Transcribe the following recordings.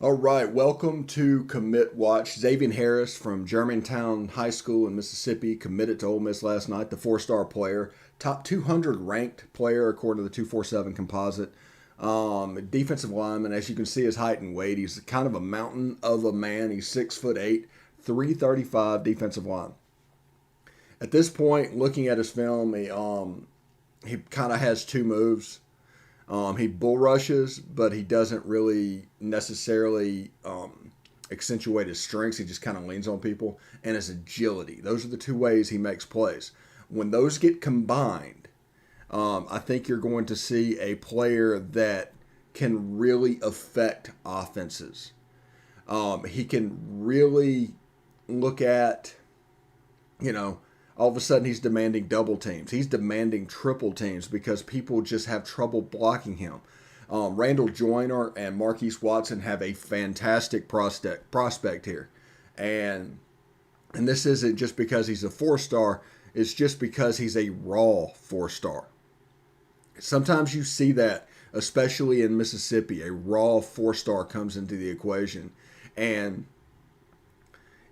All right, welcome to Commit Watch. Zxavian Harris from Germantown High School in Mississippi committed to Ole Miss last night, the four-star player, top 200 ranked player according to the 247 composite. Defensive lineman, as you can see his height and weight, he's kind of a mountain of a man. He's 6'8", 335 defensive line. At this point, looking at his film, he kind of has two moves. He bull rushes, but he doesn't really necessarily accentuate his strengths. He just kind of leans on people. And his agility. Those are the two ways he makes plays. When those get combined, I think you're going to see a player that can really affect offenses. He can really look at, all of a sudden he's demanding double teams. He's demanding triple teams because people just have trouble blocking him. Randall Joyner and Marquise Watson have a fantastic prospect here. And this isn't just because he's a four-star. It's just because he's a raw four-star. Sometimes you see that, especially in Mississippi, a raw four-star comes into the equation. And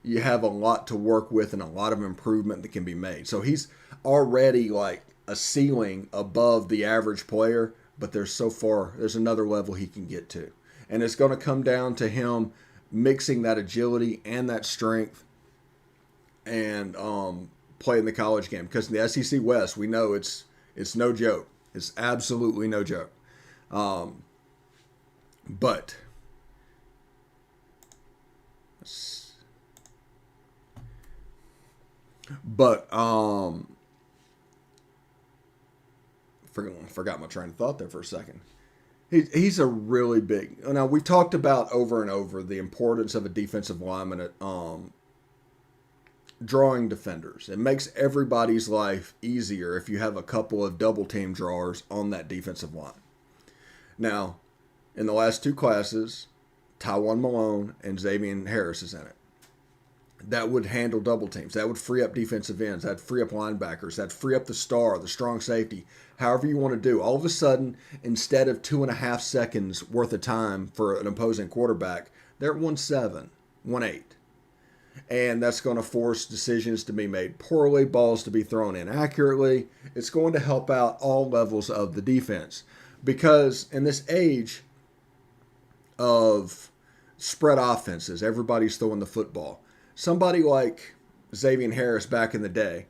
you have a lot to work with and a lot of improvement that can be made. So he's already like a ceiling above the average player, but there's another level he can get to. And it's going to come down to him mixing that agility and that strength and playing the college game. Because in the SEC West, we know it's no joke. It's absolutely no joke. But forgot my train of thought there for a second. He's a really big. Now we've talked about over and over the importance of a defensive lineman at drawing defenders. It makes everybody's life easier if you have a couple of double team drawers on that defensive line. Now, in the last two classes, Tywone Malone and Zxavian Harris is in it. That would handle double teams. That would free up defensive ends. That'd free up linebackers. That'd free up the star, the strong safety, however you want to do. All of a sudden, instead of 2.5 seconds worth of time for an opposing quarterback, they're at 1.7, 1.8. And that's going to force decisions to be made poorly, balls to be thrown in accurately. It's going to help out all levels of the defense. Because in this age of spread offenses, everybody's throwing the football. Somebody like Zxavian Harris back in the day,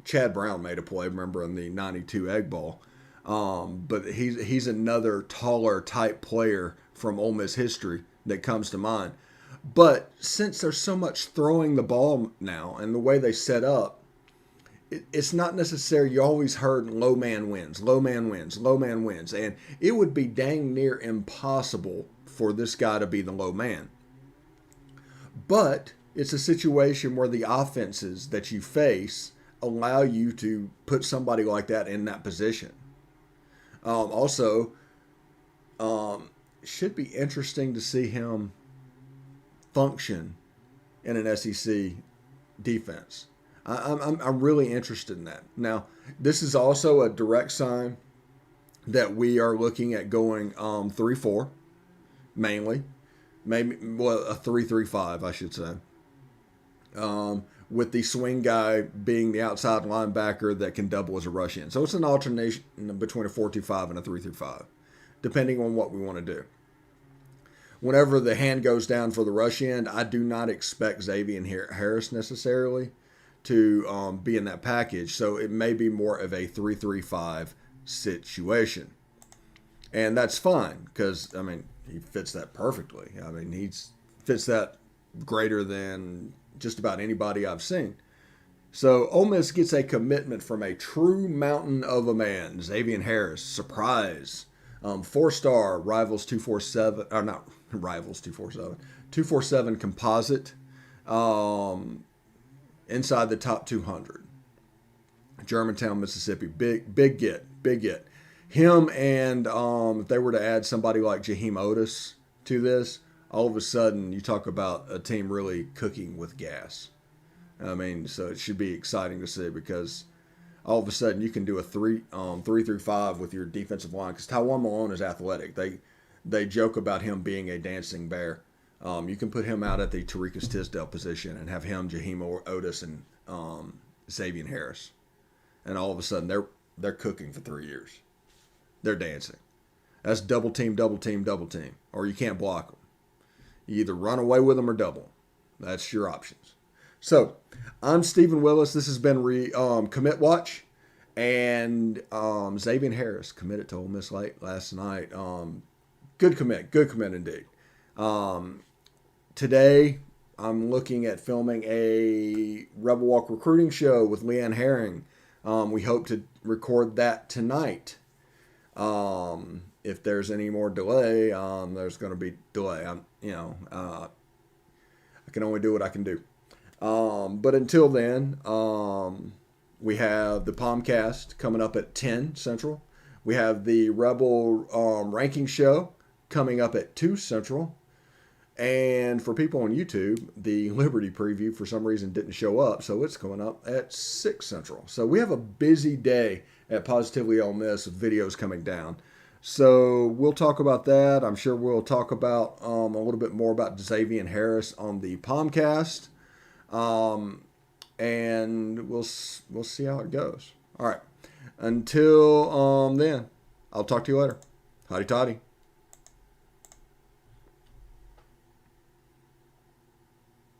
Chad Brown made a play, remember, in the 92 Egg Bowl. But he's another taller type player from Ole Miss history that comes to mind. But since there's so much throwing the ball now and the way they set up, it's not necessary. You always heard low man wins, low man wins, low man wins. And it would be dang near impossible for this guy to be the low man. But it's a situation where the offenses that you face allow you to put somebody like that in that position. Should be interesting to see him function in an SEC defense. I'm really interested in that. Now, this is also a direct sign that we are looking at going 3-4 mainly. Maybe a 3-3-5, I should say. With the swing guy being the outside linebacker that can double as a rush in. So it's an alternation between a 4-2-5 and a 3-3-5, depending on what we want to do. Whenever the hand goes down for the rush end, I do not expect Zxavian Harris necessarily to be in that package. So it may be more of a 3-3-5 situation. And that's fine because, he fits that perfectly. He fits that greater than just about anybody I've seen. So Ole Miss gets a commitment from a true mountain of a man, Zxavian Harris. Surprise. 4-star, Rivals 247, or not Rivals 247, 247 composite, inside the top 200. Germantown, Mississippi. Big get. Him and if they were to add somebody like Jaheim Otis to this, all of a sudden you talk about a team really cooking with gas. So it should be exciting to see because all of a sudden you can do a 3-3-5 with your defensive line because Tywone Malone is athletic. they joke about him being a dancing bear. You can put him out at the Tarikas Tisdale position and have him, Jaheim Otis, and Zxavian Harris, and all of a sudden they're cooking for 3 years. They're dancing. That's double team, double team, double team, or you can't block them. You either run away with them or double. That's your options. So, I'm Stephen Willis. This has been Commit Watch, and Zxavian Harris committed to Ole Miss last night. Good commit indeed. Today, I'm looking at filming a Rebel Walk recruiting show with Leanne Herring. We hope to record that tonight. If there's any more delay, there's going to be delay. I can only do what I can do. But until then, we have the Palmcast coming up at 10 Central. We have the Rebel ranking show coming up at 2 Central. And for people on YouTube, the Liberty preview for some reason didn't show up, so it's coming up at 6 Central. So we have a busy day at Positively Ole Miss with videos coming down. So we'll talk about that. I'm sure we'll talk about a little bit more about Zxavian Harris on the Palmcast. And we'll see how it goes. All right. Until then, I'll talk to you later. Hotty toddy.